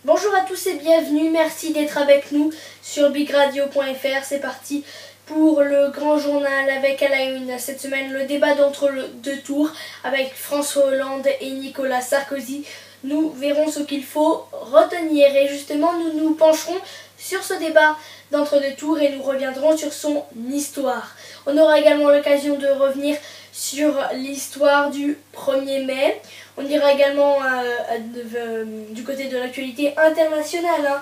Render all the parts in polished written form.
Bonjour à tous et bienvenue, merci d'être avec nous sur bigradio.fr. C'est parti pour le grand journal avec à la une cette semaine le débat d'entre deux tours avec François Hollande et Nicolas Sarkozy. Nous verrons ce qu'il faut retenir et justement nous nous pencherons sur ce débat d'entre deux tours et nous reviendrons sur son histoire. On aura également l'occasion de revenir sur l'histoire du 1er mai. On ira également du côté de l'actualité internationale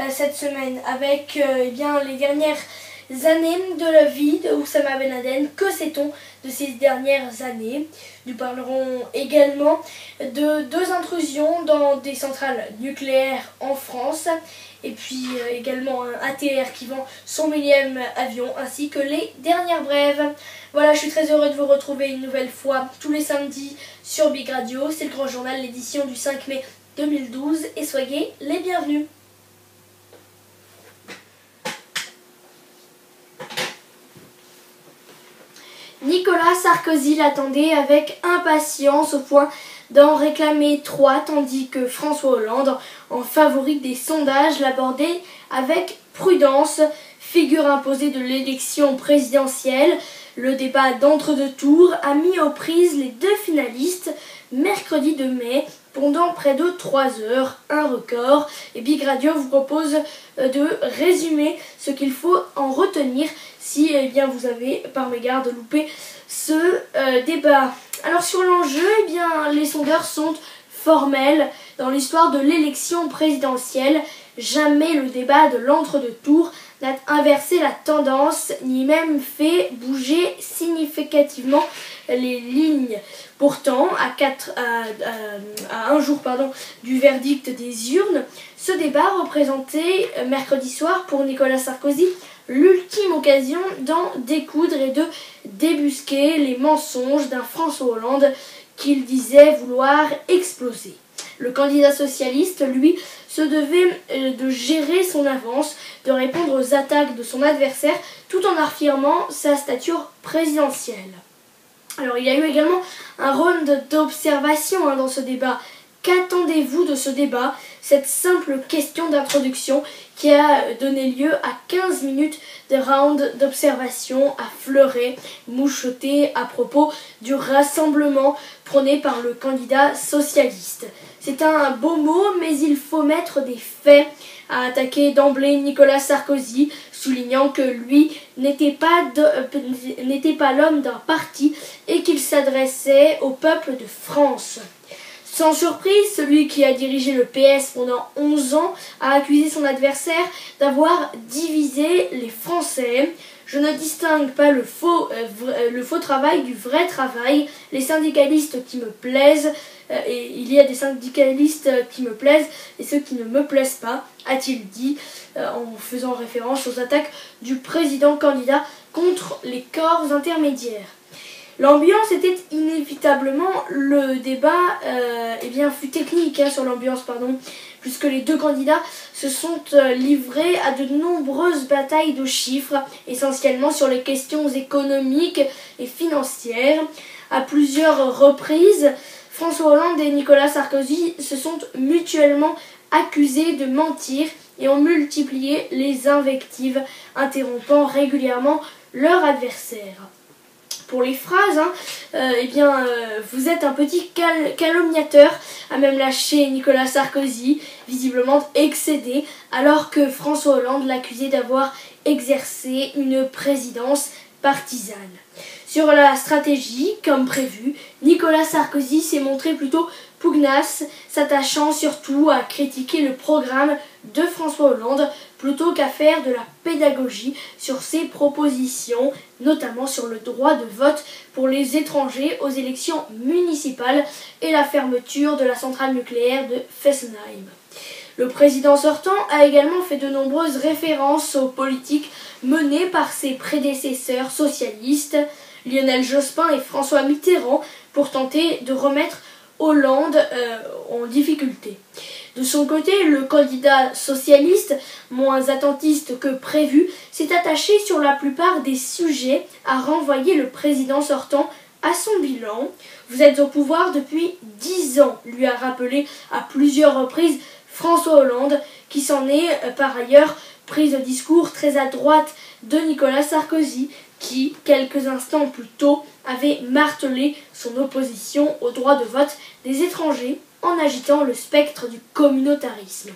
cette semaine avec les dernières années de la vie de Oussama Ben Laden. Que sait-on de ces dernières années? Nous parlerons également de 2 intrusions dans des centrales nucléaires en France et puis également un ATR qui vend son 1000e avion ainsi que les dernières brèves. Voilà, je suis très heureux de vous retrouver une nouvelle fois tous les samedis sur Big Radio. C'est le grand journal, l'édition du 5 mai 2012 et soyez les bienvenus. Nicolas Sarkozy l'attendait avec impatience au point d'en réclamer 3, tandis que François Hollande, en favori des sondages, l'abordait avec prudence. Figure imposée de l'élection présidentielle, le débat d'entre-deux tours a mis aux prises les 2 finalistes mercredi 2 mai pendant près de 3 heures, un record. Et Big Radio vous propose de résumer ce qu'il faut en retenir si vous avez par mégarde loupé ce débat. Alors sur l'enjeu, les sondeurs sont formels. Dans l'histoire de l'élection présidentielle, jamais le débat de l'entre-deux tours n'a inversé la tendance, ni même fait bouger significativement les lignes. Pourtant, à un jour du verdict des urnes, ce débat représentait mercredi soir pour Nicolas Sarkozy l'ultime occasion d'en découdre et de débusquer les mensonges d'un François Hollande qu'il disait vouloir exploser. Le candidat socialiste, lui, se devait de gérer son avance, de répondre aux attaques de son adversaire, tout en affirmant sa stature présidentielle. Alors il y a eu également un round d'observation dans ce débat. Qu'attendez-vous de ce débat? Cette simple question d'introduction qui a donné lieu à 15 minutes de round d'observation à fleurer, moucheté à propos du rassemblement prôné par le candidat socialiste. C'est un beau mot, mais il faut mettre des faits, a attaqué d'emblée Nicolas Sarkozy, soulignant que lui n'était pas l'homme d'un parti et qu'il s'adressait au peuple de France. Sans surprise, celui qui a dirigé le PS pendant 11 ans a accusé son adversaire d'avoir divisé les Français. Je ne distingue pas le faux travail du vrai travail. Les syndicalistes qui me plaisent, et il y a des syndicalistes qui me plaisent et ceux qui ne me plaisent pas, a-t-il dit, en faisant référence aux attaques du président candidat contre les corps intermédiaires. L'ambiance était inévitablement, le débat fut technique sur l'ambiance, puisque les 2 candidats se sont livrés à de nombreuses batailles de chiffres, essentiellement sur les questions économiques et financières. À plusieurs reprises, François Hollande et Nicolas Sarkozy se sont mutuellement accusés de mentir et ont multiplié les invectives, interrompant régulièrement leur adversaire. Pour les phrases, vous êtes un petit calomniateur, a même lâché Nicolas Sarkozy, visiblement excédé, alors que François Hollande l'accusait d'avoir exercé une présidence partisane. Sur la stratégie, comme prévu, Nicolas Sarkozy s'est montré plutôt pugnace, s'attachant surtout à critiquer le programme de François Hollande plutôt qu'à faire de la pédagogie sur ses propositions, notamment sur le droit de vote pour les étrangers aux élections municipales et la fermeture de la centrale nucléaire de Fessenheim. Le président sortant a également fait de nombreuses références aux politiques menées par ses prédécesseurs socialistes, Lionel Jospin et François Mitterrand, pour tenter de remettre Hollande en difficulté. De son côté, le candidat socialiste, moins attentiste que prévu, s'est attaché sur la plupart des sujets à renvoyer le président sortant à son bilan. Vous êtes au pouvoir depuis 10 ans, lui a rappelé à plusieurs reprises François Hollande, qui s'en est par ailleurs prise au discours très à droite de Nicolas Sarkozy, qui, quelques instants plus tôt, avait martelé son opposition au droit de vote des étrangers en agitant le spectre du communautarisme.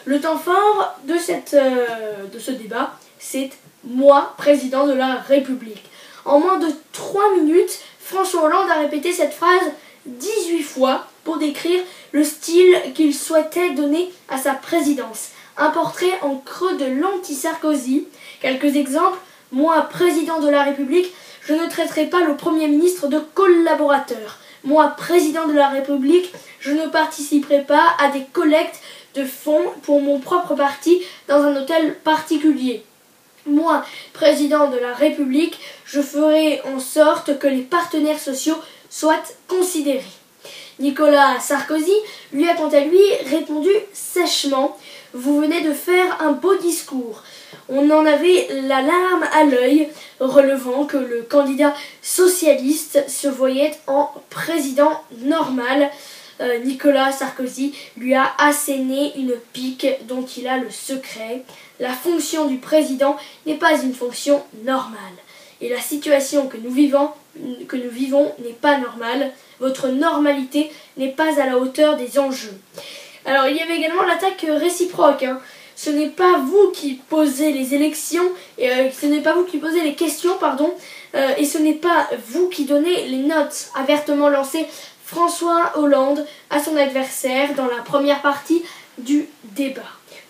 Le temps fort de ce débat, c'est « Moi, président de la République ». En moins de 3 minutes, François Hollande a répété cette phrase 18 fois pour décrire le style qu'il souhaitait donner à sa présidence. Un portrait en creux de l'anti-Sarkozy. Quelques exemples. Moi, président de la République, je ne traiterai pas le Premier ministre de collaborateur. Moi, président de la République, je ne participerai pas à des collectes de fonds pour mon propre parti dans un hôtel particulier. Moi, président de la République, je ferai en sorte que les partenaires sociaux soient considérés. Nicolas Sarkozy lui a quant à lui répondu sèchement « Vous venez de faire un beau discours ». On en avait la larme à l'œil, relevant que le candidat socialiste se voyait en président normal. Nicolas Sarkozy lui a asséné une pique dont il a le secret. La fonction du président n'est pas une fonction normale. Et la situation que nous vivons n'est pas normale. Votre normalité n'est pas à la hauteur des enjeux. Alors il y avait également l'attaque réciproque. Ce n'est pas vous qui posez les élections, ce n'est pas vous qui posez les questions, et ce n'est pas vous qui donnez les notes, a vertement lancé François Hollande à son adversaire dans la première partie du débat.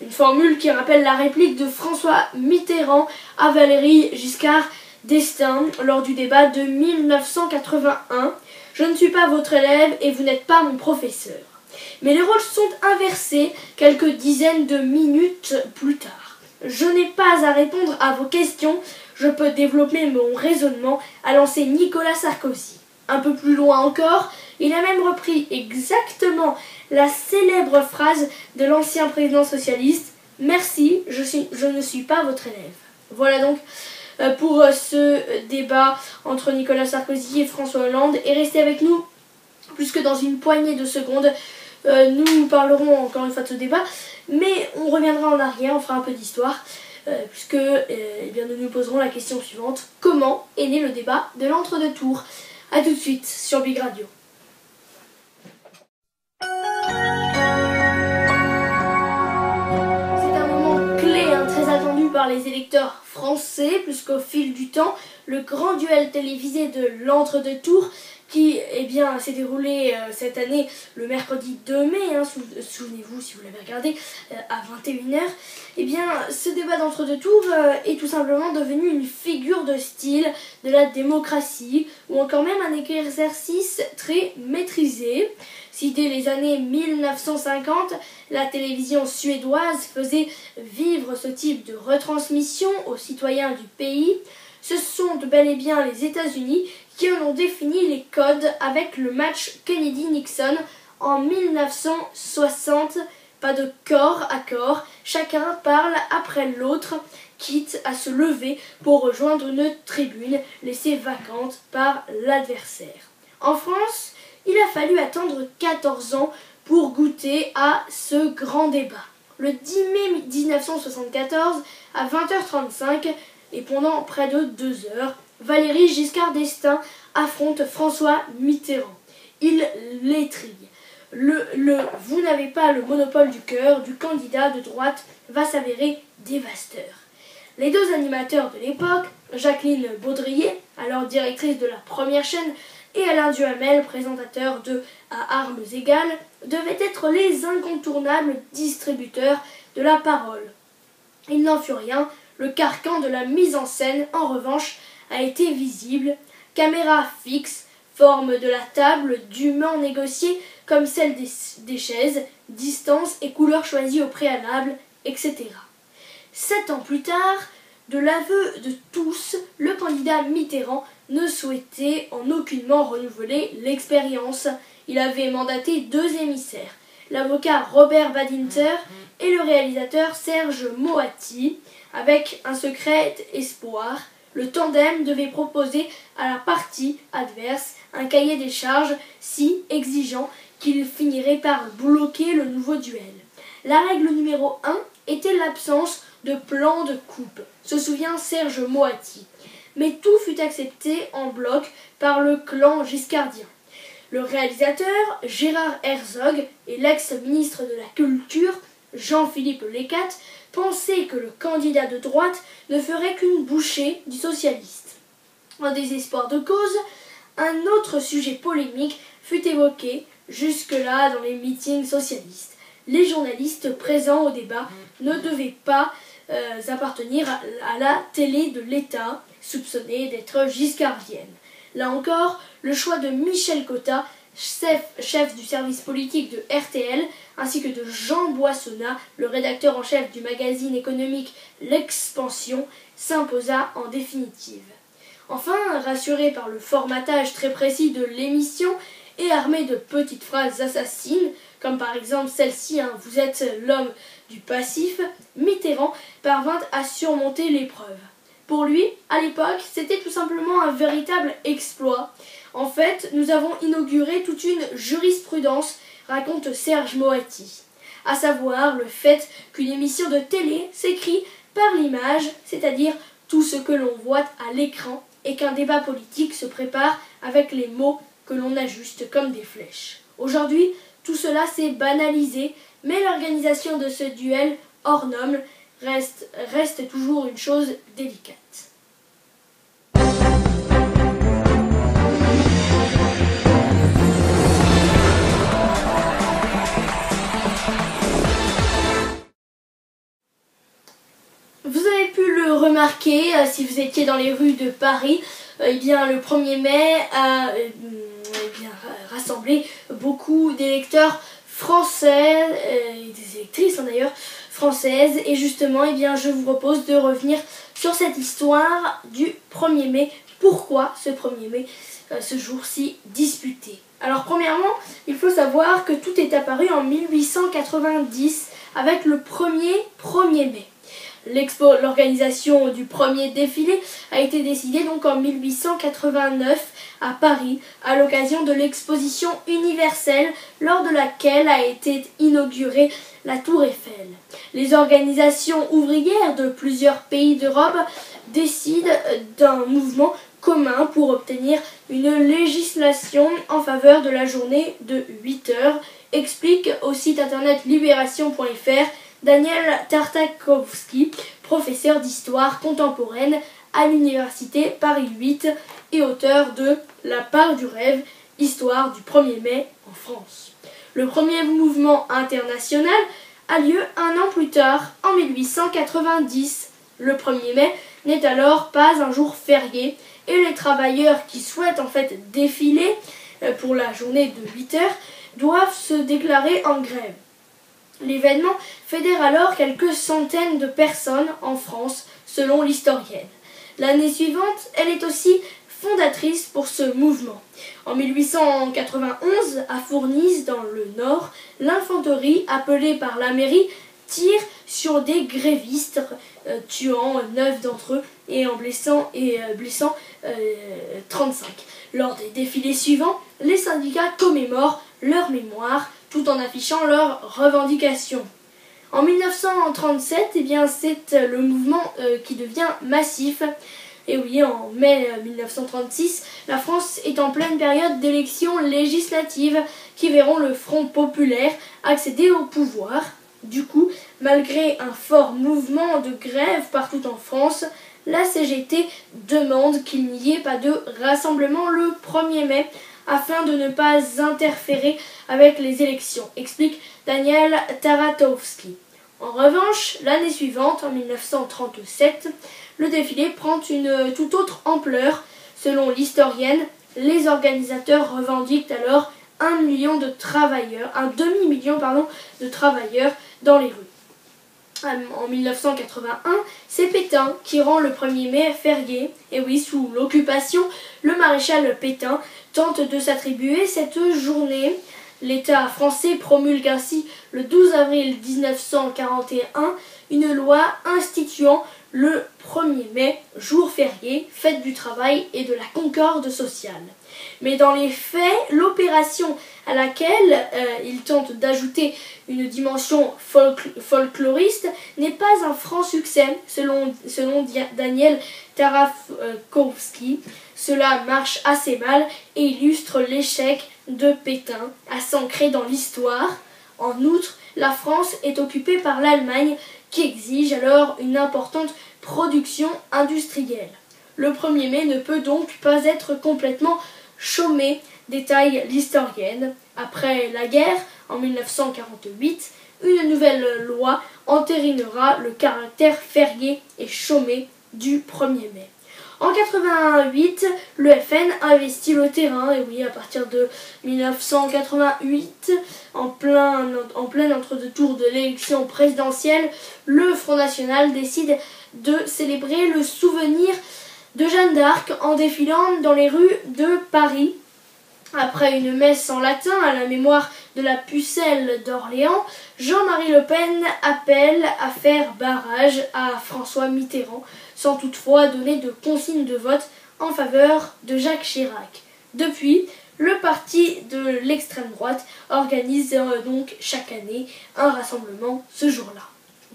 Une formule qui rappelle la réplique de François Mitterrand à Valéry Giscard d'Estaing lors du débat de 1981. « Je ne suis pas votre élève et vous n'êtes pas mon professeur ». Mais les rôles sont inversés quelques dizaines de minutes plus tard. Je n'ai pas à répondre à vos questions, je peux développer mon raisonnement, a lancé Nicolas Sarkozy. Un peu plus loin encore, il a même repris exactement la célèbre phrase de l'ancien président socialiste « Merci, je ne suis pas votre élève ». Voilà donc pour ce débat entre Nicolas Sarkozy et François Hollande. Et restez avec nous plus que dans une poignée de secondes. Nous parlerons encore une fois de ce débat, mais on reviendra en arrière, on fera un peu d'histoire, puisque nous nous poserons la question suivante. Comment est né le débat de l'entre-deux tours? A tout de suite sur Big Radio. C'est un moment clé, très attendu par les électeurs français, puisqu'au fil du temps, le grand duel télévisé de l'entre-deux tours qui s'est déroulé cette année le mercredi 2 mai, souvenez-vous si vous l'avez regardé, à 21h, ce débat d'entre-deux tours est tout simplement devenu une figure de style de la démocratie, ou encore même un exercice très maîtrisé. Si dès les années 1950, la télévision suédoise faisait vivre ce type de retransmission aux citoyens du pays, ce sont bel et bien les États-Unis qui en ont défini les codes avec le match Kennedy-Nixon en 1960. Pas de corps à corps, chacun parle après l'autre, quitte à se lever pour rejoindre une tribune laissée vacante par l'adversaire. En France, il a fallu attendre 14 ans pour goûter à ce grand débat. Le 10 mai 1974, à 20h35, et pendant près de 2 heures, Valéry Giscard d'Estaing affronte François Mitterrand. Il l'étrille. Vous n'avez pas le monopole du cœur du candidat de droite va s'avérer dévastateur. Les deux animateurs de l'époque, Jacqueline Baudrier, alors directrice de la première chaîne, et Alain Duhamel, présentateur de À armes égales, devaient être les incontournables distributeurs de la parole. Il n'en fut rien, le carcan de la mise en scène, en revanche, a été visible. Caméra fixe, forme de la table dûment négociée comme celle des chaises, distance et couleurs choisies au préalable, etc. 7 ans plus tard, de l'aveu de tous, le candidat Mitterrand ne souhaitait en aucunement renouveler l'expérience. Il avait mandaté 2 émissaires, l'avocat Robert Badinter et le réalisateur Serge Moati, avec un secret espoir. Le tandem devait proposer à la partie adverse un cahier des charges si exigeant qu'il finirait par bloquer le nouveau duel. La règle numéro 1 était l'absence de plan de coupe, se souvient Serge Moati. Mais tout fut accepté en bloc par le clan giscardien. Le réalisateur, Gérard Herzog, et l'ex-ministre de la Culture, Jean-Philippe Leccat, pensaient que le candidat de droite ne ferait qu'une bouchée du socialiste. En désespoir de cause, un autre sujet polémique fut évoqué jusque-là dans les meetings socialistes. Les journalistes présents au débat ne devaient pas appartenir à la télé de l'État, soupçonnée d'être giscardienne. Là encore, le choix de Michel Cotta, chef du service politique de RTL, ainsi que de Jean Boissonnat, le rédacteur en chef du magazine économique L'Expansion, s'imposa en définitive. Enfin, rassuré par le formatage très précis de l'émission et armé de petites phrases assassines, comme par exemple celle-ci, vous êtes l'homme du passif, Mitterrand parvint à surmonter l'épreuve. Pour lui, à l'époque, c'était tout simplement un véritable exploit. En fait, nous avons inauguré toute une jurisprudence, raconte Serge Moati, à savoir le fait qu'une émission de télé s'écrit par l'image, c'est-à-dire tout ce que l'on voit à l'écran, et qu'un débat politique se prépare avec les mots que l'on ajuste comme des flèches. Aujourd'hui, tout cela s'est banalisé, mais l'organisation de ce duel hors norme reste toujours une chose délicate. Vous avez pu le remarquer si vous étiez dans les rues de Paris, le 1er mai a rassemblé beaucoup d'électeurs français, et des électrices d'ailleurs, françaises. Et justement, je vous propose de revenir sur cette histoire du 1er mai. Pourquoi ce 1er mai, ce jour si disputé? Alors premièrement, il faut savoir que tout est apparu en 1890 avec le 1er mai. L'organisation du premier défilé a été décidée donc en 1889 à Paris à l'occasion de l'exposition universelle lors de laquelle a été inaugurée la Tour Eiffel. Les organisations ouvrières de plusieurs pays d'Europe décident d'un mouvement commun pour obtenir une législation en faveur de la journée de 8 heures, explique au site internet libération.fr Daniel Tartakovsky, professeur d'histoire contemporaine à l'université Paris 8 et auteur de La part du rêve, histoire du 1er mai en France. Le premier mouvement international a lieu un an plus tard, en 1890. Le 1er mai n'est alors pas un jour férié et les travailleurs qui souhaitent défiler pour la journée de 8 heures doivent se déclarer en grève. L'événement fédère alors quelques centaines de personnes en France, selon l'historienne. L'année suivante, elle est aussi fondatrice pour ce mouvement. En 1891, à Fournize, dans le Nord, l'infanterie, appelée par la mairie, tire sur des grévistes, tuant 9 d'entre eux et en blessant 35. Lors des défilés suivants, les syndicats commémorent leur mémoire tout en affichant leurs revendications. En 1937, c'est le mouvement qui devient massif. Et oui, en mai 1936, la France est en pleine période d'élections législatives qui verront le Front populaire accéder au pouvoir. Du coup, malgré un fort mouvement de grève partout en France, la CGT demande qu'il n'y ait pas de rassemblement le 1er mai afin de ne pas interférer avec les élections, explique Daniel Tartakovsky. En revanche, l'année suivante, en 1937, le défilé prend une toute autre ampleur. Selon l'historienne, les organisateurs revendiquent alors un demi-million de travailleurs dans les rues. En 1981, c'est Pétain qui rend le 1er mai férié. Et oui, sous l'occupation, le maréchal Pétain tente de s'attribuer cette journée. L'État français promulgue ainsi le 12 avril 1941 une loi instituant le 1er mai, jour férié, fête du travail et de la concorde sociale. Mais dans les faits, l'opération à laquelle il tente d'ajouter une dimension folkloriste n'est pas un franc succès, selon Daniel Tarafkowski. Cela marche assez mal et illustre l'échec de Pétain à s'ancrer dans l'histoire. En outre, la France est occupée par l'Allemagne qui exige alors une importante production industrielle. Le 1er mai ne peut donc pas être complètement chômé, détaille l'historienne. Après la guerre, en 1948, une nouvelle loi entérinera le caractère férié et chômé du 1er mai. En 1988, le FN investit le terrain, et oui, à partir de 1988, en plein entre-deux tours de l'élection présidentielle, le Front National décide de célébrer le souvenir de Jeanne d'Arc en défilant dans les rues de Paris. Après une messe en latin à la mémoire de la pucelle d'Orléans, Jean-Marie Le Pen appelle à faire barrage à François Mitterrand, sans toutefois donner de consigne de vote en faveur de Jacques Chirac. Depuis, le parti de l'extrême droite organise donc chaque année un rassemblement ce jour-là.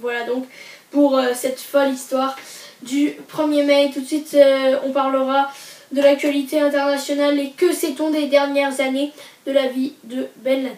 Voilà donc pour cette folle histoire du 1er mai. Tout de suite, on parlera de l'actualité internationale et que sait-on des dernières années de la vie de Ben Laden.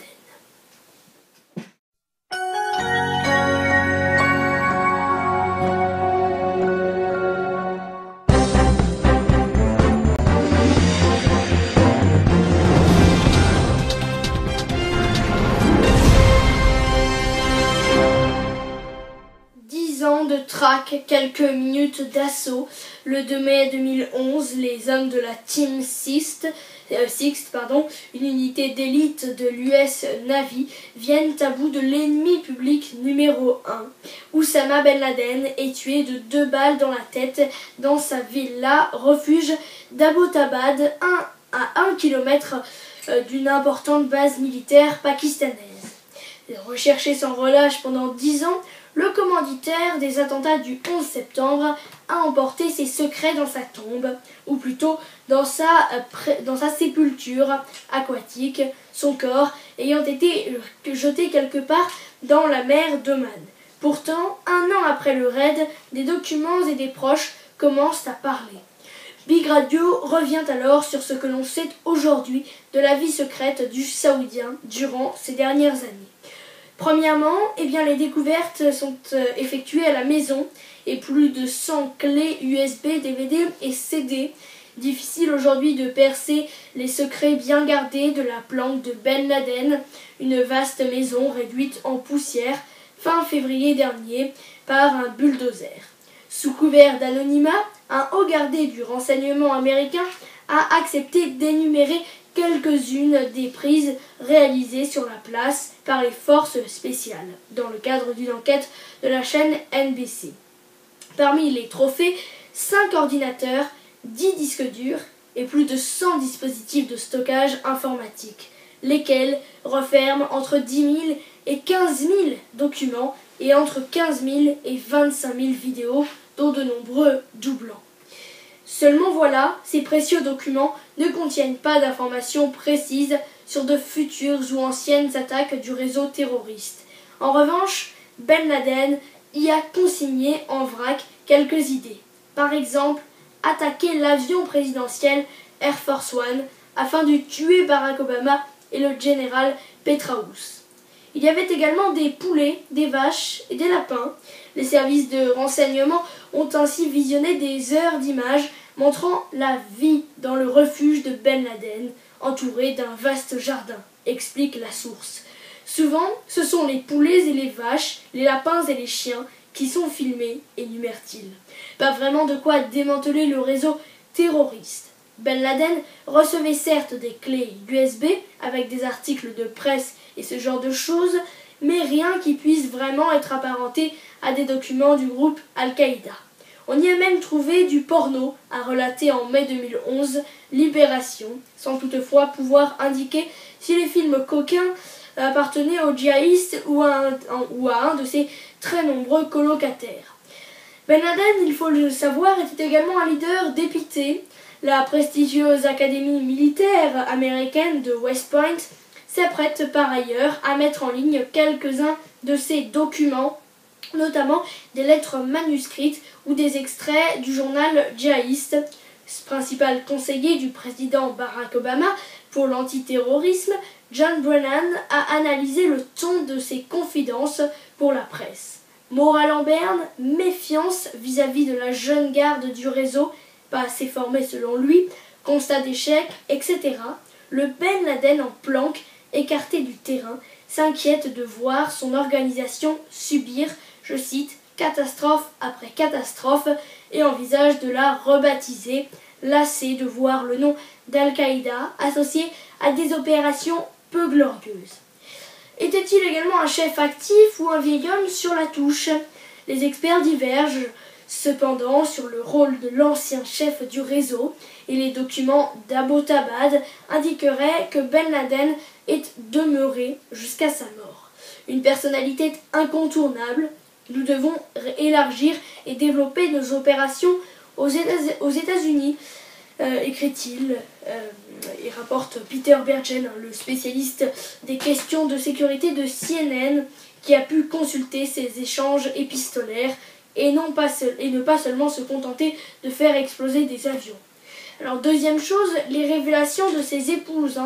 10 ans de traque, quelques minutes d'assaut. Le 2 mai 2011, les hommes de la Team Sixth, une unité d'élite de l'US Navy, viennent à bout de l'ennemi public numéro 1. Oussama Ben Laden est tué de 2 balles dans la tête dans sa villa refuge d'Abbottabad, à 1 km d'une importante base militaire pakistanaise. Recherché sans relâche pendant 10 ans, le commanditaire des attentats du 11 septembre a emporté ses secrets dans sa tombe, ou plutôt dans sa sépulture aquatique, son corps ayant été jeté quelque part dans la mer d'Oman. Pourtant, 1 an après le raid, des documents et des proches commencent à parler. Big Radio revient alors sur ce que l'on sait aujourd'hui de la vie secrète du Saoudien durant ces dernières années. Premièrement, les découvertes sont effectuées à la maison et plus de 100 clés USB, DVD et CD. Difficile aujourd'hui de percer les secrets bien gardés de la planque de Ben Laden, une vaste maison réduite en poussière fin février dernier par un bulldozer. Sous couvert d'anonymat, un haut gardé du renseignement américain a accepté d'énumérer quelques-unes des prises réalisées sur la place par les forces spéciales, dans le cadre d'une enquête de la chaîne NBC. Parmi les trophées, 5 ordinateurs, 10 disques durs et plus de 100 dispositifs de stockage informatique, lesquels referment entre 10 000 et 15 000 documents et entre 15 000 et 25 000 vidéos, dont de nombreux doublants. Seulement voilà, ces précieux documents ne contiennent pas d'informations précises sur de futures ou anciennes attaques du réseau terroriste. En revanche, Ben Laden y a consigné en vrac quelques idées. Par exemple, attaquer l'avion présidentiel Air Force One afin de tuer Barack Obama et le général Petraeus. Il y avait également des poulets, des vaches et des lapins. Les services de renseignement ont ainsi visionné des heures d'images montrant la vie dans le refuge de Ben Laden, entouré d'un vaste jardin, explique la source. Souvent, ce sont les poulets et les vaches, les lapins et les chiens qui sont filmés, énumère-t-il. Pas vraiment de quoi démanteler le réseau terroriste. Ben Laden recevait certes des clés USB avec des articles de presse et ce genre de choses, mais rien qui puisse vraiment être apparenté à des documents du groupe Al-Qaïda. On y a même trouvé du porno, a relaté en mai 2011 Libération, sans toutefois pouvoir indiquer si les films coquins appartenaient aux djihadistes ou à un de ses très nombreux colocataires. Ben Laden, il faut le savoir, était également un leader dépité. La prestigieuse académie militaire américaine de West Point s'apprête par ailleurs à mettre en ligne quelques-uns de ses documents, notamment des lettres manuscrites ou des extraits du journal djihadiste. Principal conseiller du président Barack Obama pour l'antiterrorisme, John Brennan a analysé le ton de ses confidences pour la presse. Morale en berne, méfiance vis-à-vis de la jeune garde du réseau, pas assez formée selon lui, constat d'échec, etc. Le Ben Laden en planque, écarté du terrain, s'inquiète de voir son organisation subir, je cite, catastrophe après catastrophe et envisage de la rebaptiser, lassé de voir le nom d'Al-Qaïda associé à des opérations peu glorieuses. Était-il également un chef actif ou un vieil homme sur la touche? Les experts divergent cependant sur le rôle de l'ancien chef du réseau et les documents d'Abbottabad indiqueraient que Ben Laden est demeuré jusqu'à sa mort. Une personnalité incontournable, nous devons élargir et développer nos opérations aux États-Unis, écrit-il, et rapporte Peter Bergen, le spécialiste des questions de sécurité de CNN, qui a pu consulter ces échanges épistolaires et ne pas seulement se contenter de faire exploser des avions. Alors deuxième chose, les révélations de ses épouses.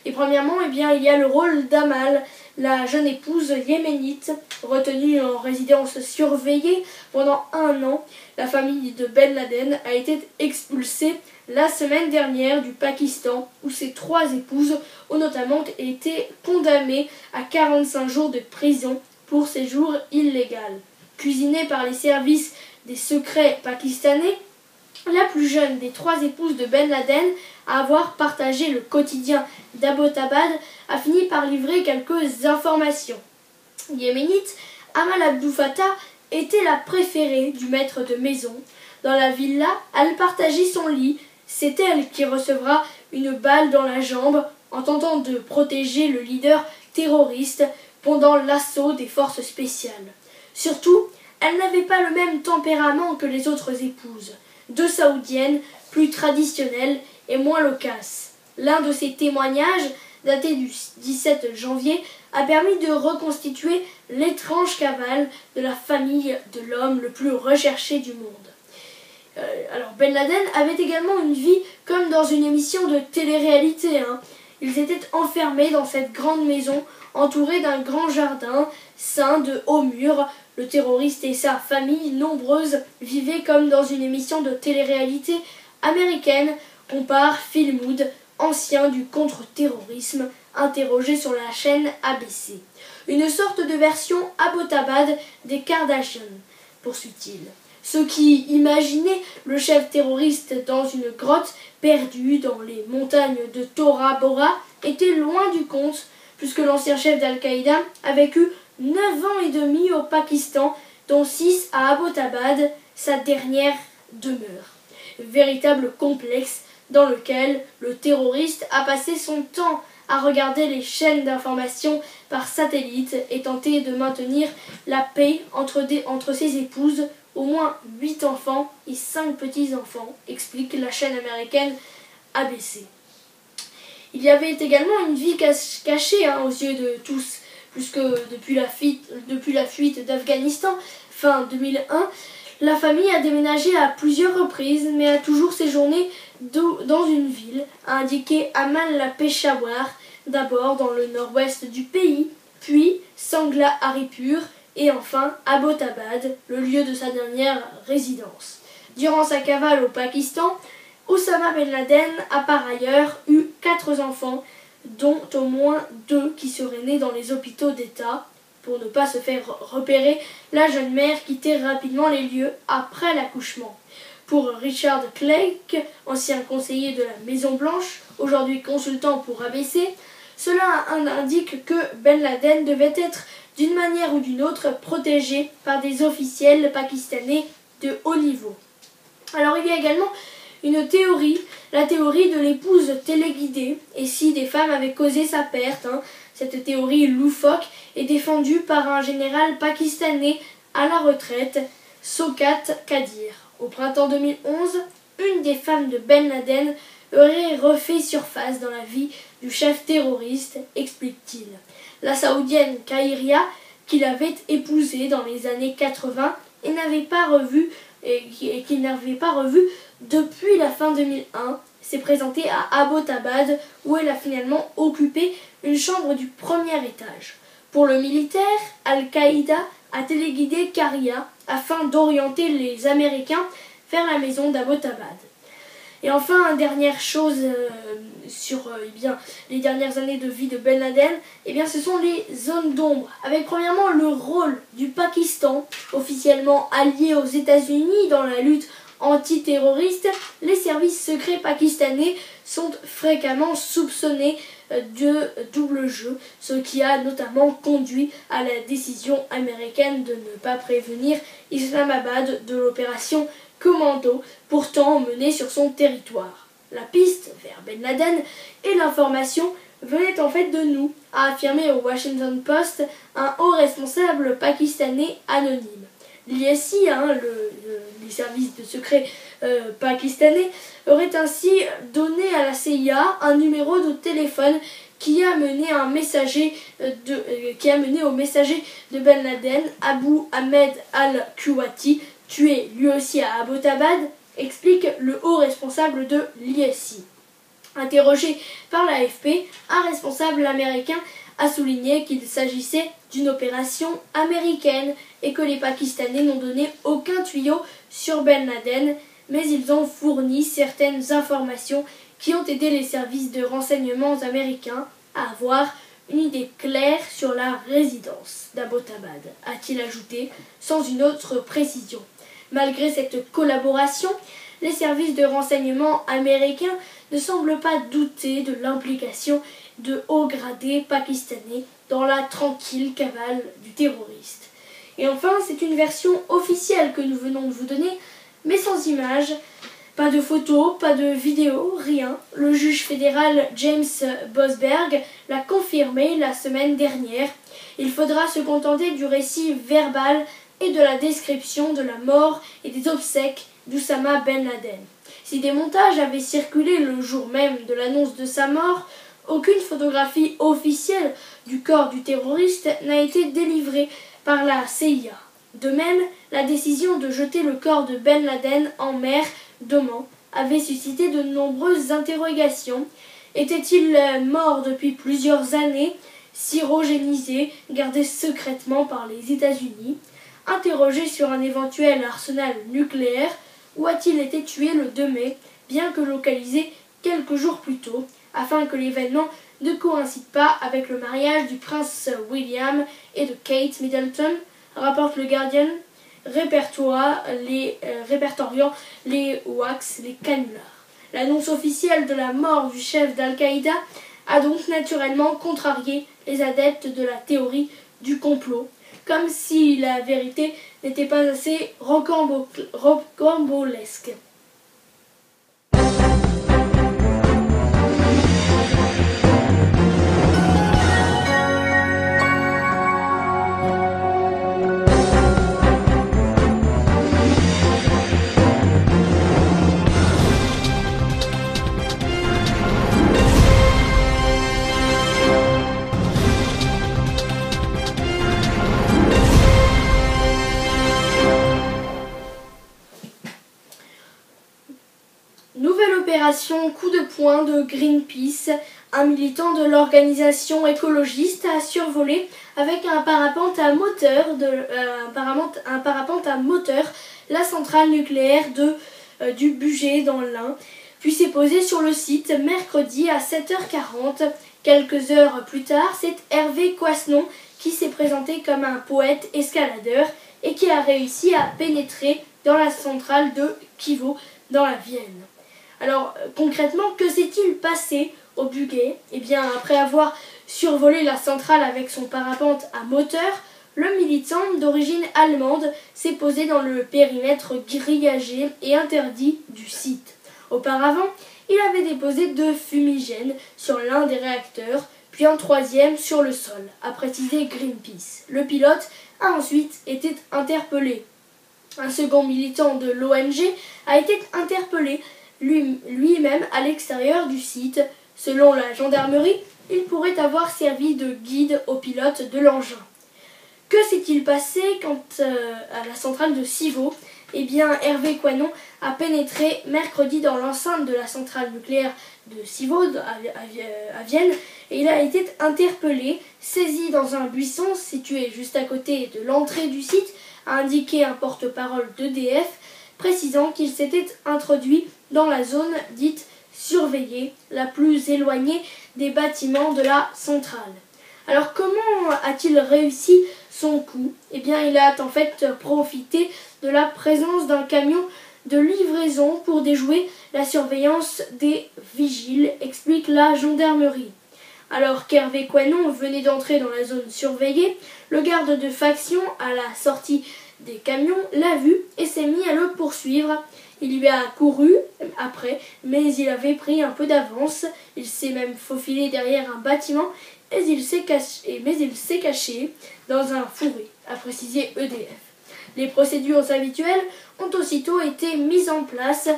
Et premièrement, il y a le rôle d'Amal, la jeune épouse yéménite, retenue en résidence surveillée pendant 1 an. La famille de Ben Laden a été expulsée la semaine dernière du Pakistan, où ses 3 épouses ont notamment été condamnées à 45 jours de prison pour séjour illégal. Cuisinée par les services des secrets pakistanais, la plus jeune des 3 épouses de Ben Laden à avoir partagé le quotidien d'Abbottabad a fini par livrer quelques informations. Yéménite, Amal Abdou Fattah était la préférée du maître de maison. Dans la villa, elle partageait son lit. C'est elle qui recevra une balle dans la jambe en tentant de protéger le leader terroriste pendant l'assaut des forces spéciales. Surtout, elle n'avait pas le même tempérament que les autres épouses. 2 saoudiennes, plus traditionnelles et moins loquaces. L'un de ces témoignages, daté du 17 janvier, a permis de reconstituer l'étrange cavale de la famille de l'homme le plus recherché du monde. Alors Ben Laden avait également une vie comme dans une émission de télé-réalité. Ils étaient enfermés dans cette grande maison, entourés d'un grand jardin, ceint de hauts murs. Le terroriste et sa famille nombreuse vivaient comme dans une émission de télé-réalité américaine, compare Phil Mood, ancien du contre-terrorisme, interrogé sur la chaîne ABC. Une sorte de version Abbottabad des Kardashians, poursuit-il. Ceux qui imaginaient le chef terroriste dans une grotte perdue dans les montagnes de Tora Bora étaient loin du compte, puisque l'ancien chef d'Al-Qaïda a vécu 9 ans et demi au Pakistan, dont 6 à Abbottabad, sa dernière demeure. Véritable complexe dans lequel le terroriste a passé son temps à regarder les chaînes d'information par satellite et tenter de maintenir la paix entre ses épouses, au moins 8 enfants et 5 petits-enfants, explique la chaîne américaine ABC. Il y avait également une vie cachée aux yeux de tous, puisque depuis la fuite d'Afghanistan, fin 2001, la famille a déménagé à plusieurs reprises, mais a toujours séjourné dans une ville, a indiqué Amal la Peshawar, d'abord dans le nord-ouest du pays, puis Sangla Haripur, et enfin Abbottabad, le lieu de sa dernière résidence. Durant sa cavale au Pakistan, Osama Ben Laden a par ailleurs eu 4 enfants, dont au moins 2 qui seraient nés dans les hôpitaux d'État. Pour ne pas se faire repérer, la jeune mère quittait rapidement les lieux après l'accouchement. Pour Richard Clarke, ancien conseiller de la Maison-Blanche, aujourd'hui consultant pour ABC, cela indique que Ben Laden devait être d'une manière ou d'une autre protégé par des officiels pakistanais de haut niveau. Alors il y a également une théorie, la théorie de l'épouse téléguidée, et si des femmes avaient causé sa perte. Cette théorie loufoque est défendue par un général pakistanais à la retraite, Sokat Kadir. Au printemps 2011, une des femmes de Ben Laden aurait refait surface dans la vie du chef terroriste, explique-t-il. La saoudienne Kaïria, qu'il avait épousée dans les années 80 et qu'il n'avait pas revu depuis la fin 2001, s'est présentée à Abbottabad où elle a finalement occupé une chambre du premier étage. Pour le militaire, Al-Qaïda a téléguidé Karia afin d'orienter les Américains vers la maison d'Abbottabad. Et enfin, dernière chose sur les dernières années de vie de Ben Laden, ce sont les zones d'ombre, avec premièrement le rôle du Pakistan, officiellement allié aux États-Unis dans la lutte antiterroriste. Les services secrets pakistanais sont fréquemment soupçonnés de double jeu, ce qui a notamment conduit à la décision américaine de ne pas prévenir Islamabad de l'opération Commando, pourtant menée sur son territoire. La piste vers Ben Laden et l'information venaient en fait de nous, a affirmé au Washington Post un haut responsable pakistanais anonyme. L'ISI, les services de secret pakistanais, aurait ainsi donné à la CIA un numéro de téléphone qui a mené au messager de Ben Laden, Abu Ahmed al-Kuwati, tué lui aussi à Abbottabad, explique le haut responsable de l'ISI. Interrogé par l'AFP, un responsable américain a souligné qu'il s'agissait d'une opération américaine et que les Pakistanais n'ont donné aucun tuyau sur Ben Laden, mais ils ont fourni certaines informations qui ont aidé les services de renseignement américains à avoir une idée claire sur la résidence d'Abbottabad, a-t-il ajouté, sans une autre précision. Malgré cette collaboration, les services de renseignement américains ne semblent pas douter de l'implication de hauts gradés pakistanais dans la tranquille cavale du terroriste. Et enfin, c'est une version officielle que nous venons de vous donner, mais sans images, pas de photos, pas de vidéos, rien. Le juge fédéral James Boasberg l'a confirmé la semaine dernière. Il faudra se contenter du récit verbal et de la description de la mort et des obsèques d'Oussama Ben Laden. Si des montages avaient circulé le jour même de l'annonce de sa mort, aucune photographie officielle du corps du terroriste n'a été délivrée par la CIA. De même, la décision de jeter le corps de Ben Laden en mer d'Oman avait suscité de nombreuses interrogations. Était-il mort depuis plusieurs années, cyrogénisé, gardé secrètement par les États-Unis? Interrogé sur un éventuel arsenal nucléaire, ou a-t-il été tué le 2 mai, bien que localisé quelques jours plus tôt, afin que l'événement ne coïncide pas avec le mariage du prince William et de Kate Middleton, rapporte le Guardian, répertoriant les hoax, les canulars. L'annonce officielle de la mort du chef d'Al-Qaïda a donc naturellement contrarié les adeptes de la théorie du complot, comme si la vérité n'était pas assez rocambolesque. Nouvelle opération coup de poing de Greenpeace. Un militant de l'organisation écologiste a survolé avec un parapente à moteur la centrale nucléaire du Bugey dans l'Ain, puis s'est posé sur le site mercredi à 7h40. Quelques heures plus tard, c'est Hervé Coisnon qui s'est présenté comme un poète escaladeur et qui a réussi à pénétrer dans la centrale de Kivo dans la Vienne. Alors concrètement, que s'est-il passé au Bugey? Après avoir survolé la centrale avec son parapente à moteur, le militant d'origine allemande s'est posé dans le périmètre grillagé et interdit du site. Auparavant, il avait déposé 2 fumigènes sur l'un des réacteurs, puis un 3e sur le sol, a précisé Greenpeace. Le pilote a ensuite été interpellé. Un second militant de l'ONG a été interpellé lui-même à l'extérieur du site. Selon la gendarmerie, il pourrait avoir servi de guide au pilote de l'engin. Que s'est-il passé quant à la centrale de Civaux? Eh bien, Hervé Coisnon a pénétré mercredi dans l'enceinte de la centrale nucléaire de Civaux à Vienne et il a été interpellé, saisi dans un buisson situé juste à côté de l'entrée du site, a indiqué un porte-parole d'EDF, précisant qu'il s'était introduit dans la zone dite surveillée, la plus éloignée des bâtiments de la centrale. Alors comment a-t-il réussi son coup? Eh bien, il a en fait profité de la présence d'un camion de livraison pour déjouer la surveillance des vigiles, explique la gendarmerie. Alors qu'Hervé Coisnon venait d'entrer dans la zone surveillée, le garde de faction à la sortie des camions l'a vu et s'est mis à le poursuivre. Il lui a couru après, mais il avait pris un peu d'avance. Il s'est même faufilé derrière un bâtiment et il s'est caché dans un fourré, a précisé EDF. Les procédures habituelles ont aussitôt été mises en place.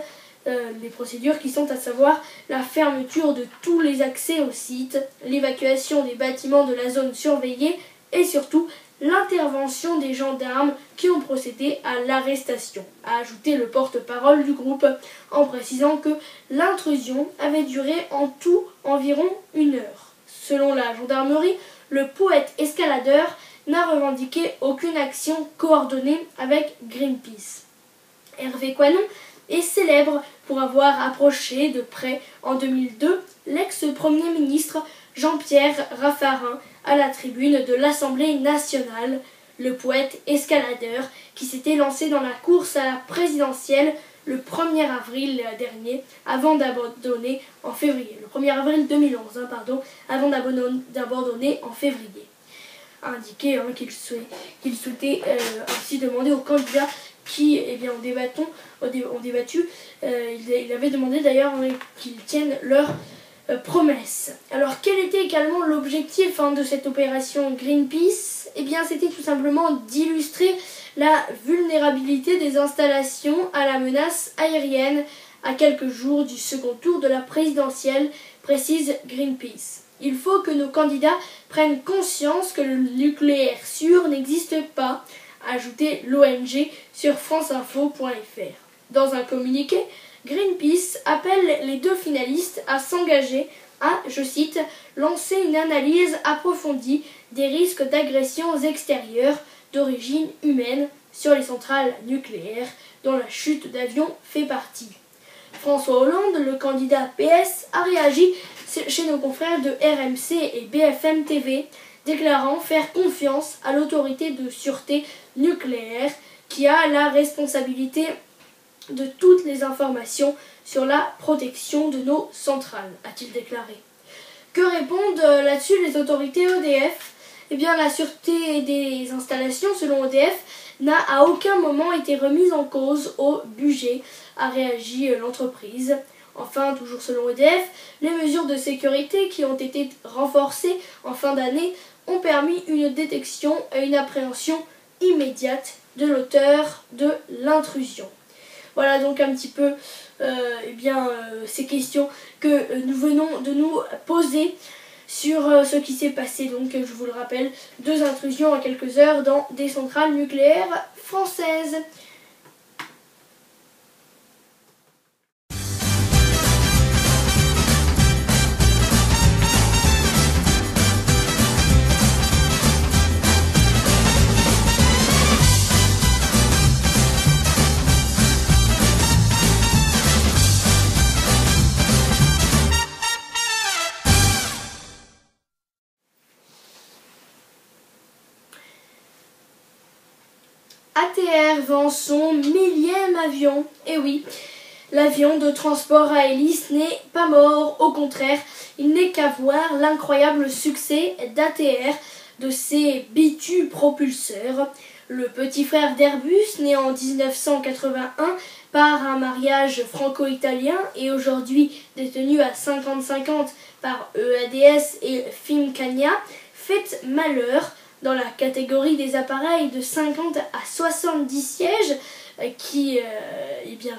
Les procédures qui sont à savoir la fermeture de tous les accès au site, l'évacuation des bâtiments de la zone surveillée et surtout l'intervention des gendarmes qui ont procédé à l'arrestation, a ajouté le porte-parole du groupe en précisant que l'intrusion avait duré en tout environ 1 heure. Selon la gendarmerie, le poète escaladeur n'a revendiqué aucune action coordonnée avec Greenpeace. Hervé Coisnon est célèbre pour avoir approché de près en 2002 l'ex-premier ministre Jean-Pierre Raffarin à la tribune de l'Assemblée nationale, le poète escaladeur qui s'était lancé dans la course à la présidentielle le 1er avril dernier avant d'abandonner en février. Le 1er avril 2011, avant d'abandonner en février. A indiqué qu'il souhaitait ainsi demander aux candidats qui ont débattu, il avait demandé d'ailleurs qu'ils tiennent leurs promesses. Alors quel était également l'objectif de cette opération Greenpeace? Eh bien c'était tout simplement d'illustrer la vulnérabilité des installations à la menace aérienne à quelques jours du second tour de la présidentielle, précise Greenpeace. Il faut que nos candidats prennent conscience que le nucléaire sûr n'existe pas, a ajouté l'ONG sur franceinfo.fr. Dans un communiqué, Greenpeace appelle les 2 finalistes à s'engager à, je cite, lancer une analyse approfondie des risques d'agressions extérieures d'origine humaine sur les centrales nucléaires dont la chute d'avion fait partie. François Hollande, le candidat PS, a réagi chez nos confrères de RMC et BFM TV, déclarant faire confiance à l'autorité de sûreté nucléaire qui a la responsabilité de toutes les informations sur la protection de nos centrales, a-t-il déclaré. Que répondent là-dessus les autorités EDF? Eh bien, la sûreté des installations, selon EDF, n'a à aucun moment été remise en cause au budget, a réagi l'entreprise. Enfin, toujours selon EDF, les mesures de sécurité qui ont été renforcées en fin d'année ont permis une détection et une appréhension immédiate de l'auteur de l'intrusion. Voilà donc un petit peu ces questions que nous venons de nous poser sur ce qui s'est passé. Donc, je vous le rappelle, 2 intrusions en quelques heures dans des centrales nucléaires françaises. ATR vend son 1000e avion. Et oui, l'avion de transport à hélice n'est pas mort. Au contraire, il n'est qu'à voir l'incroyable succès d'ATR, de ses bitupropulseurs. Le petit frère d'Airbus, né en 1981 par un mariage franco-italien et aujourd'hui détenu à 50-50 par EADS et Fincantia, fait malheur. Dans la catégorie des appareils de 50 à 70 sièges, qui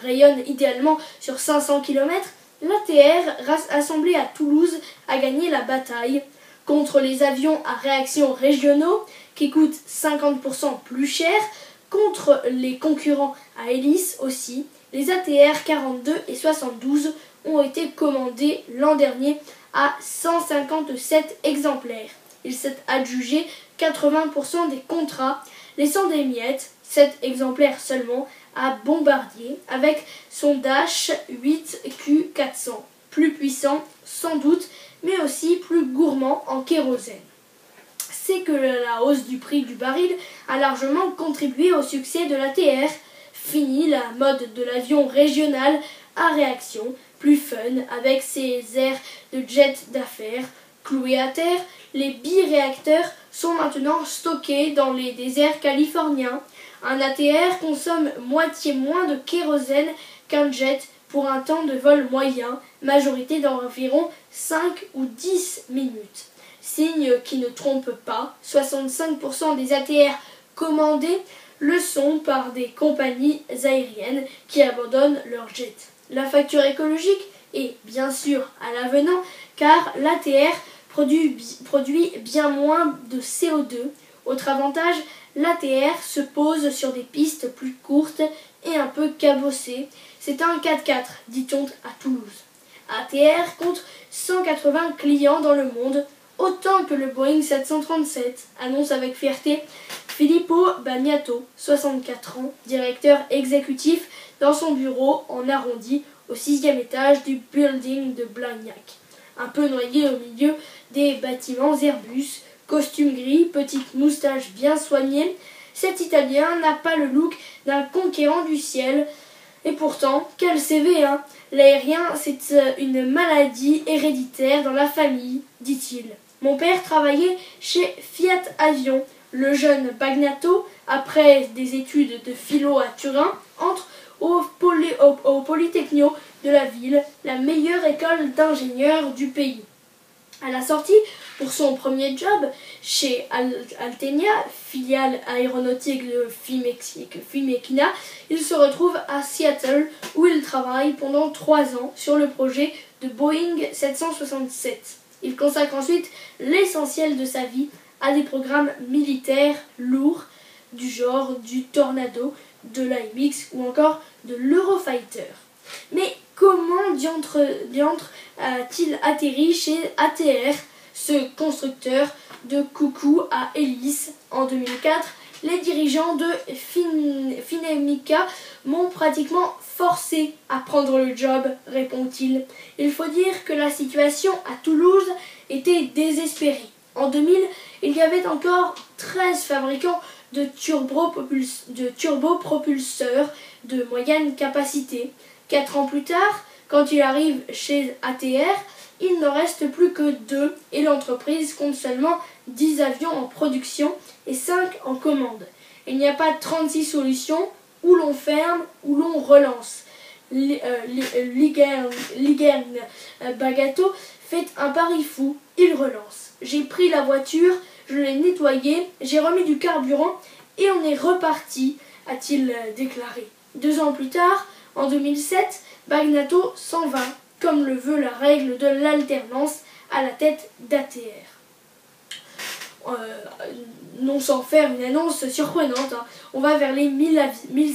rayonne idéalement sur 500 km, l'ATR, assemblée à Toulouse, a gagné la bataille contre les avions à réaction régionaux qui coûtent 50% plus cher, contre les concurrents à hélice aussi. Les ATR 42 et 72 ont été commandés l'an dernier à 157 exemplaires. Il s'est adjugé 80% des contrats, laissant des miettes, 7 exemplaires seulement, à Bombardier avec son Dash 8Q400, plus puissant sans doute, mais aussi plus gourmand en kérosène. C'est que la hausse du prix du baril a largement contribué au succès de l'ATR. Fini la mode de l'avion régional à réaction, plus fun, avec ses airs de jet d'affaires. Cloués à terre, les biréacteurs sont maintenant stockés dans les déserts californiens. Un ATR consomme moitié moins de kérosène qu'un jet pour un temps de vol moyen, majorité d'environ 5 ou 10 minutes. Signe qui ne trompe pas, 65% des ATR commandés le sont par des compagnies aériennes qui abandonnent leurs jets. La facture écologique est bien sûr à l'avenant car l'ATR produit bien moins de CO2. Autre avantage, l'ATR se pose sur des pistes plus courtes et un peu cabossées. C'est un 4x4, dit-on à Toulouse. ATR compte 180 clients dans le monde, autant que le Boeing 737, annonce avec fierté Filippo Bagnato, 64 ans, directeur exécutif dans son bureau en arrondi au 6e étage du building de Blagnac. Un peu noyé au milieu des bâtiments Airbus, costume gris, petite moustache bien soignée, cet Italien n'a pas le look d'un conquérant du ciel. Et pourtant, quel CV, hein! L'aérien, c'est une maladie héréditaire dans la famille, dit-il. Mon père travaillait chez Fiat Avion. Le jeune Bagnato, après des études de philo à Turin, entre au Polytechnico de la ville, la meilleure école d'ingénieurs du pays. À la sortie, pour son premier job chez Alténia, filiale aéronautique de Fimequina, il se retrouve à Seattle où il travaille pendant 3 ans sur le projet de Boeing 767. Il consacre ensuite l'essentiel de sa vie à des programmes militaires lourds du genre du Tornado, de l'AMX ou encore de l'Eurofighter. Mais comment diantre a-t-il atterri chez ATR, ce constructeur de coucou à hélice? En 2004, les dirigeants de Finemica m'ont pratiquement forcé à prendre le job, répond-il. Il faut dire que la situation à Toulouse était désespérée. En 2000, il y avait encore 13 fabricants de turbopropulseurs de moyenne capacité. 4 ans plus tard, quand il arrive chez ATR, il n'en reste plus que 2 et l'entreprise compte seulement 10 avions en production et 5 en commande. Il n'y a pas 36 solutions, où l'on ferme, où l'on relance. Ligern Bagato fait un pari fou, il relance. J'ai pris la voiture, je l'ai nettoyée, j'ai remis du carburant et on est reparti, a-t-il déclaré. 2 ans plus tard, en 2007, Bagnato s'en va, comme le veut la règle de l'alternance à la tête d'ATR. Non sans faire une annonce surprenante, hein. On va vers les 1000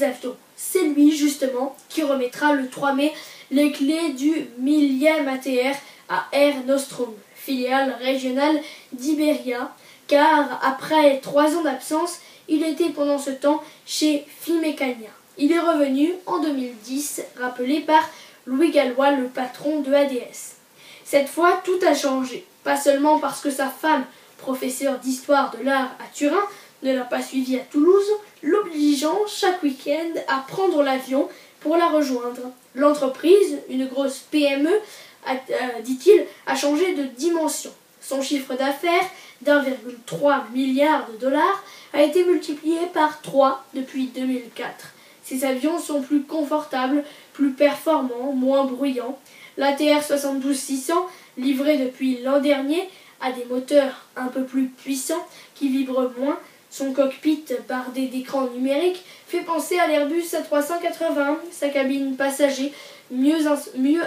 avions. C'est lui justement qui remettra le 3 mai les clés du 1000e ATR à Air Nostrum, filiale régionale d'Iberia, car après 3 ans d'absence, il était pendant ce temps chez Fimecania. Il est revenu en 2010, rappelé par Louis Gallois, le patron de ADS. Cette fois, tout a changé, pas seulement parce que sa femme, professeure d'histoire de l'art à Turin, ne l'a pas suivi à Toulouse, l'obligeant chaque week-end à prendre l'avion pour la rejoindre. L'entreprise, une grosse PME, dit-il, a changé de dimension. Son chiffre d'affaires d'1,3 milliard de dollars a été multiplié par 3 depuis 2004. Ces avions sont plus confortables, plus performants, moins bruyants. L'ATR 72-600, livré depuis l'an dernier, a des moteurs un peu plus puissants qui vibrent moins, Son cockpit bardé d'écrans numériques fait penser à l'Airbus A380, sa cabine passager mieux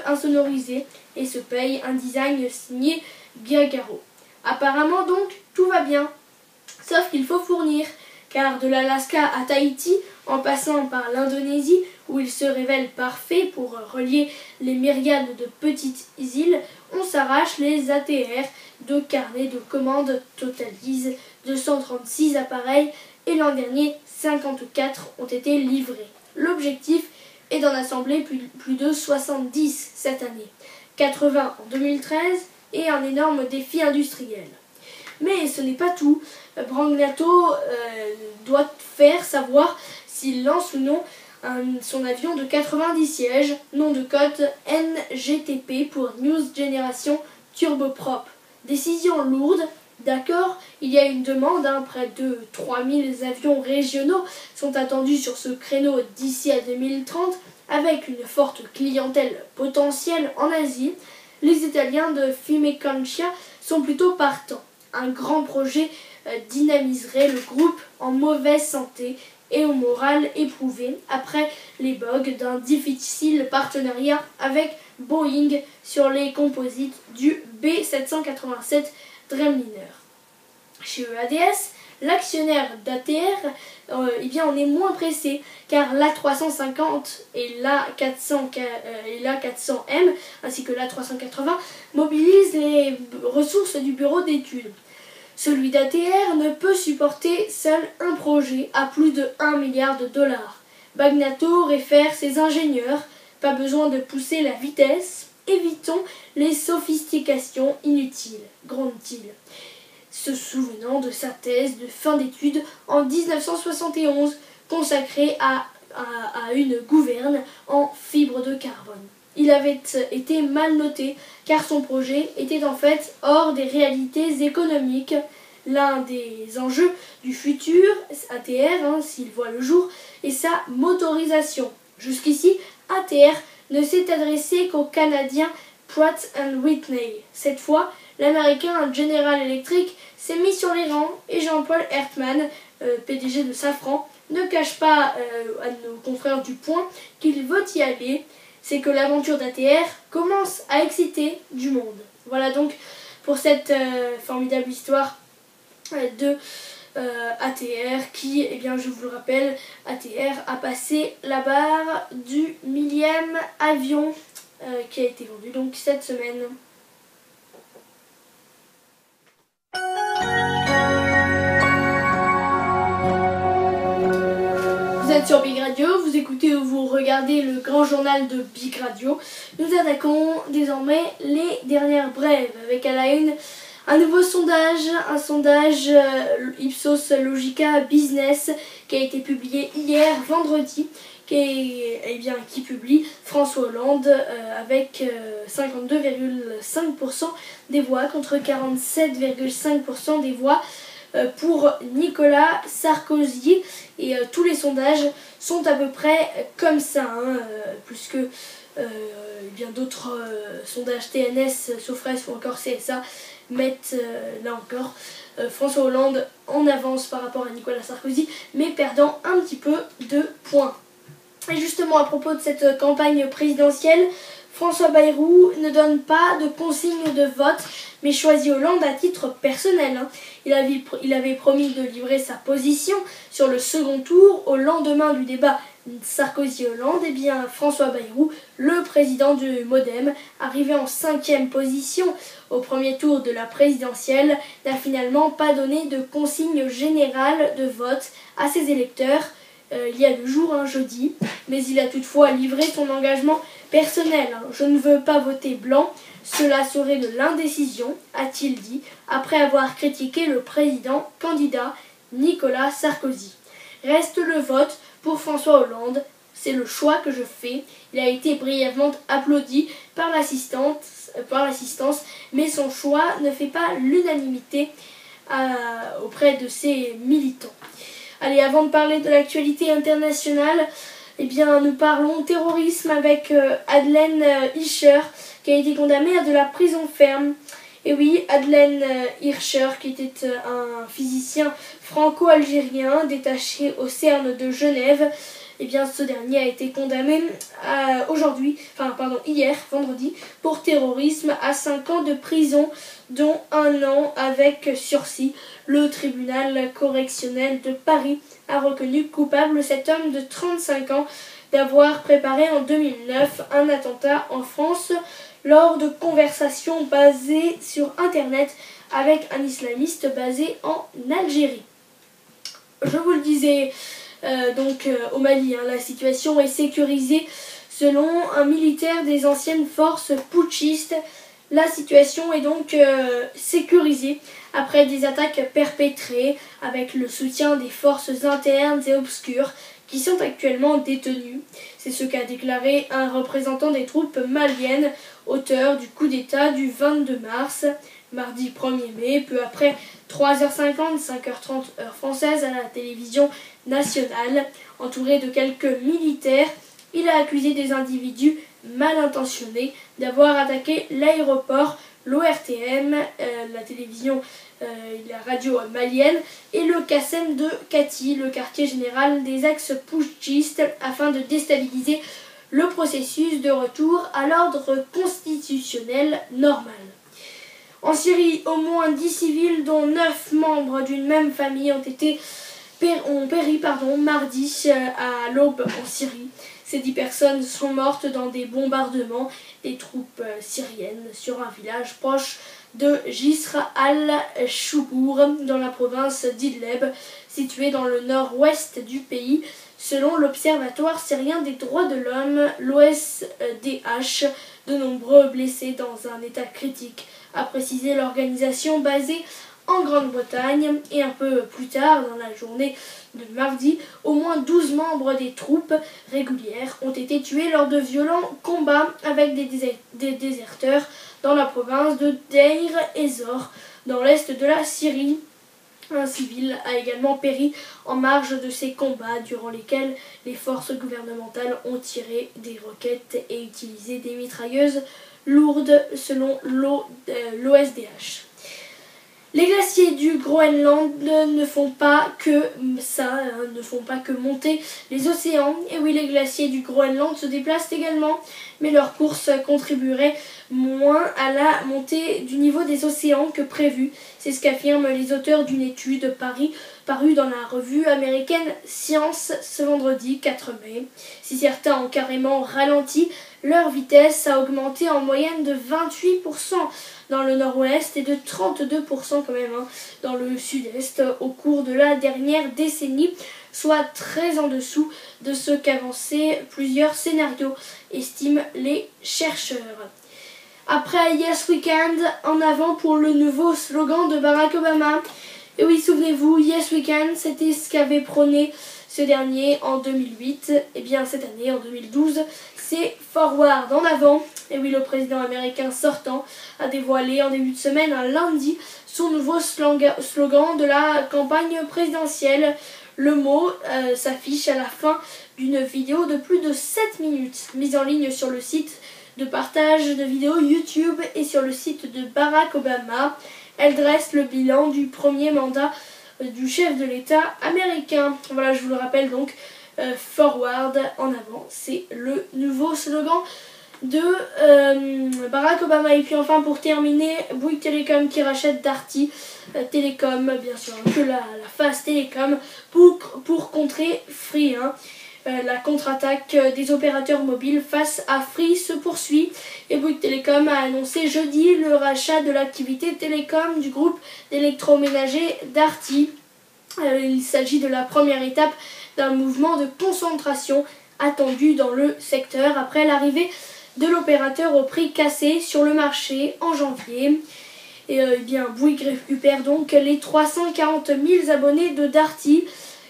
insonorisée et se paye un design signé Giugiaro. Apparemment donc, tout va bien. Sauf qu'il faut fournir, car de l'Alaska à Tahiti, en passant par l'Indonésie, où il se révèle parfait pour relier les myriades de petites îles, on s'arrache les ATR. Deux carnets de commandes totalisent 236 appareils et l'an dernier, 54 ont été livrés. L'objectif est d'en assembler plus de 70 cette année, 80 en 2013 et un énorme défi industriel. Mais ce n'est pas tout. Brangnato doit faire savoir s'il lance ou non son avion de 90 sièges, nom de code NGTP pour New Generation Turboprop. Décision lourde, d'accord, il y a une demande, près de 3000 avions régionaux sont attendus sur ce créneau d'ici à 2030, avec une forte clientèle potentielle en Asie. Les Italiens de Finmeccanica sont plutôt partants. Un grand projet dynamiserait le groupe en mauvaise santé et au moral éprouvé après les bugs d'un difficile partenariat avec Boeing sur les composites du B787 Dreamliner. Chez EADS, l'actionnaire d'ATR on est moins pressé, car l'A350 et l'A400M ainsi que l'A380 mobilisent les ressources du bureau d'études. Celui d'ATR ne peut supporter seul un projet à plus de 1 milliard de dollars. Brangnato réfère ses ingénieurs, pas besoin de pousser la vitesse, évitons les sophistications inutiles, gronde-t-il, se souvenant de sa thèse de fin d'études en 1971 consacrée à une gouverne en fibre de carbone. Il avait été mal noté car son projet était en fait hors des réalités économiques. L'un des enjeux du futur ATR, s'il voit le jour, est sa motorisation. Jusqu'ici, ATR ne s'est adressé qu'aux Canadiens Pratt & Whitney. Cette fois, l'américain General Electric s'est mis sur les rangs et Jean-Paul Hertmann, PDG de Safran, ne cache pas à nos confrères du Point qu'il veut y aller. C'est que l'aventure d'ATR commence à exciter du monde. Voilà donc pour cette formidable histoire de ATR qui, je vous le rappelle, ATR a passé la barre du 1000e avion qui a été vendu donc cette semaine. Vous êtes sur Big Radio, vous écoutez ou vous regardez le grand journal de Big Radio. Nous attaquons désormais les dernières brèves avec à la une un nouveau sondage, un sondage Ipsos Logica Business qui a été publié hier vendredi, qui publie François Hollande avec 52,5% des voix contre 47,5% des voix pour Nicolas Sarkozy. Et tous les sondages sont à peu près comme ça, plus que d'autres sondages TNS, Sofres ou encore CSA mettent là encore François Hollande en avance par rapport à Nicolas Sarkozy, mais perdant un petit peu de points. Et justement, à propos de cette campagne présidentielle, François Bayrou ne donne pas de consigne de vote, mais choisit Hollande à titre personnel. Il avait promis de livrer sa position sur le second tour au lendemain du débat Sarkozy-Hollande. François Bayrou, le président du MoDem, arrivé en 5e position au premier tour de la présidentielle, n'a finalement pas donné de consigne générale de vote à ses électeurs. Il y a 2 jours, jeudi, mais il a toutefois livré son engagement personnel. Je ne veux pas voter blanc, cela serait de l'indécision, a-t-il dit, après avoir critiqué le candidat Nicolas Sarkozy. Reste le vote pour François Hollande, c'est le choix que je fais. Il a été brièvement applaudi par l'assistance, mais son choix ne fait pas l'unanimité auprès de ses militants. Allez, avant de parler de l'actualité internationale, nous parlons terrorisme avec Adlène Hirscher, qui a été condamnée à de la prison ferme. Et oui, Adlène Hirscher, qui était un physicien franco-algérien détaché au CERN de Genève. Eh bien, ce dernier a été condamné hier, vendredi, pour terrorisme à 5 ans de prison, dont 1 an avec sursis. Le tribunal correctionnel de Paris a reconnu coupable cet homme de 35 ans d'avoir préparé en 2009 un attentat en France lors de conversations basées sur Internet avec un islamiste basé en Algérie. Je vous le disais, au Mali, la situation est sécurisée selon un militaire des anciennes forces putschistes. La situation est donc sécurisée après des attaques perpétrées avec le soutien des forces internes et obscures qui sont actuellement détenues. C'est ce qu'a déclaré un représentant des troupes maliennes, auteur du coup d'État du 22 mars, mardi 1er mai, peu après 3h50, 5h30 heure française, à la télévision nationale. Entouré de quelques militaires, il a accusé des individus mal intentionnés d'avoir attaqué l'aéroport, l'ORTM, la radio malienne, et le Kassem de Kati, le quartier général des ex-putschistes, afin de déstabiliser le processus de retour à l'ordre constitutionnel normal. En Syrie, au moins 10 civils, dont 9 membres d'une même famille, ont péri mardi à l'aube en Syrie. Ces 10 personnes sont mortes dans des bombardements des troupes syriennes sur un village proche de Jisr al-Shoubour, dans la province d'Idleb, située dans le nord-ouest du pays. Selon l'Observatoire syrien des droits de l'homme, l'OSDH, de nombreux blessés dans un état critique, a précisé l'organisation basée en Grande-Bretagne. Et un peu plus tard, dans la journée de mardi, au moins 12 membres des troupes régulières ont été tués lors de violents combats avec des déserteurs dans la province de Deir ez-Zor, dans l'est de la Syrie. Un civil a également péri en marge de ces combats, durant lesquels les forces gouvernementales ont tiré des roquettes et utilisé des mitrailleuses lourdes, selon l'OSDH. Les glaciers du Groenland ne font pas que monter les océans. Et oui, les glaciers du Groenland se déplacent également, mais leur course contribuerait moins à la montée du niveau des océans que prévu. C'est ce qu'affirment les auteurs d'une étude parue dans la revue américaine Science ce vendredi 4 mai. Si certains ont carrément ralenti, leur vitesse a augmenté en moyenne de 28% dans le nord-ouest et de 32% quand même dans le sud-est au cours de la dernière décennie, soit très en dessous de ce qu'avançaient plusieurs scénarios, estiment les chercheurs. Après Yes Weekend, en avant pour le nouveau slogan de Barack Obama. Et oui, souvenez-vous, Yes Weekend, c'était ce qu'avait prôné ce dernier en 2008. Et bien cette année, en 2012, c'est Forward, en avant. Et oui, le président américain sortant a dévoilé en début de semaine, un lundi, son nouveau slogan de la campagne présidentielle. Le mot s'affiche à la fin d'une vidéo de plus de 7 minutes, mise en ligne sur le site de partage de vidéos YouTube et sur le site de Barack Obama. Elle dresse le bilan du premier mandat du chef de l'État américain. Voilà, je vous le rappelle donc, Forward, en avant, c'est le nouveau slogan de Barack Obama. Et puis enfin, pour terminer, Bouygues Telecom qui rachète Darty Telecom, bien sûr, que la phase Télécom, pour contrer Free. La contre-attaque des opérateurs mobiles face à Free se poursuit et Bouygues Telecom a annoncé jeudi le rachat de l'activité télécom du groupe d'électroménager Darty. Il s'agit de la première étape d'un mouvement de concentration attendu dans le secteur après l'arrivée de l'opérateur au prix cassé sur le marché en janvier. Et bien, Bouygues récupère donc les 340 000 abonnés de Darty.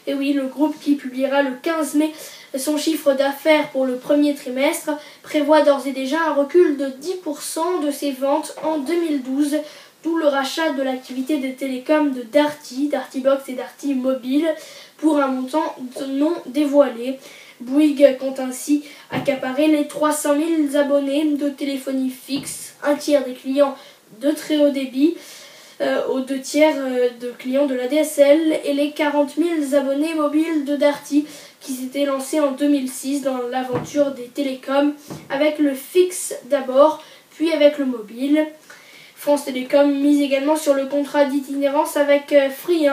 Et oui, le groupe qui publiera le 15 mai son chiffre d'affaires pour le premier trimestre prévoit d'ores et déjà un recul de 10% de ses ventes en 2012, d'où le rachat de l'activité de télécom de Darty, Darty Box et Darty Mobile, pour un montant non dévoilé. Bouygues compte ainsi accaparer les 300 000 abonnés de téléphonie fixe, un tiers des clients de très haut débit, aux 2/3 de clients de la DSL et les 40 000 abonnés mobiles de Darty qui s'était lancé en 2006 dans l'aventure des télécoms avec le fixe d'abord, puis avec le mobile. France Télécom mise également sur le contrat d'itinérance avec Free,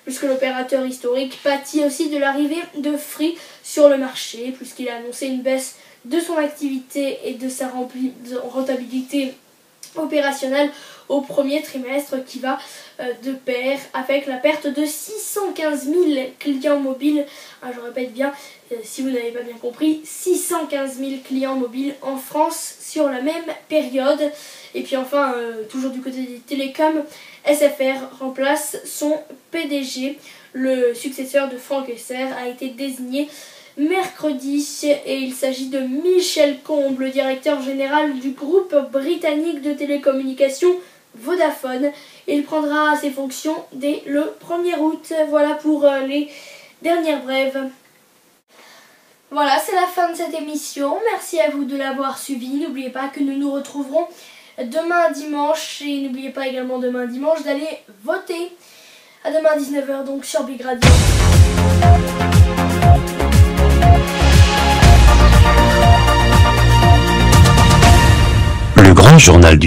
puisque l'opérateur historique pâtit aussi de l'arrivée de Free sur le marché, puisqu'il a annoncé une baisse de son activité et de sa rentabilité opérationnelle au premier trimestre qui va de pair avec la perte de 615 000 clients mobiles. Je répète bien, si vous n'avez pas bien compris, 615 000 clients mobiles en France sur la même période. Et puis enfin, toujours du côté des télécoms, SFR remplace son PDG. Le successeur de Franck Esser a été désigné mercredi et il s'agit de Michel Combe, le directeur général du groupe britannique de télécommunications Vodafone. Il prendra ses fonctions dès le 1er août. Voilà pour les dernières brèves. Voilà, c'est la fin de cette émission. Merci à vous de l'avoir suivi. N'oubliez pas que nous nous retrouverons demain dimanche. Et n'oubliez pas également demain dimanche d'aller voter. À demain 19h donc sur Big Radio. Le grand journal du